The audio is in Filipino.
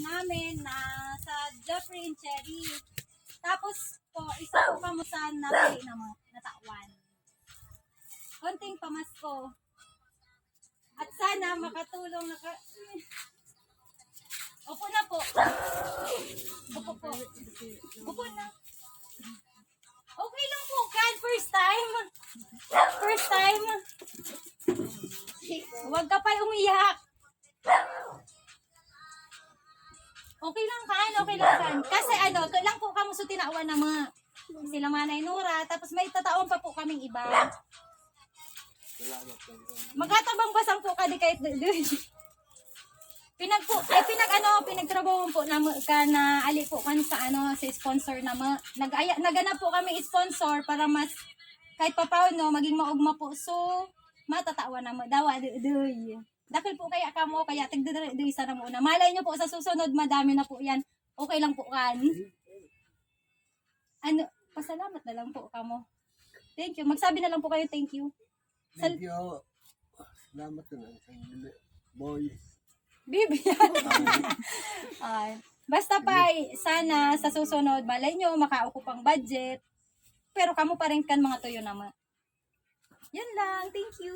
namin na sa Jeffrey and Cherry. Tapos po, isa po kamo sa napili na mga natawan. Konting pamasko. At sana makatulong na Opo na po. Opo po. Opo na. Okay lang po, kan. First time. First time. Huwag ka pa umiyak. Okay lang kan, okay lang kan. Kasi kailang po kamo sa tinawan na mga sila Manay Nora, tapos may tataon pa po kaming iba. Magkatabang basang po ka di kahit pinagtrabaho po na ali po kan sa sa sponsor na naganap po kami sponsor para mas kahit papaano maging maugma po. So matatawa na mo dawa doy. Dakil po kaya kamo kaya tigdiri sana muna. Malay nyo po sa susunod madami na po yan. Okay lang po kan. Pasalamat na lang po kamo. Thank you. Magsabi na lang po kayo thank you. Thank you. Salamat na lang. Boy. Bibi yan. Basta pa, sana sa susunod, malay nyo, makaupo pang budget. Pero kamo pa rin kan mga tuyo naman. Yan lang. Thank you.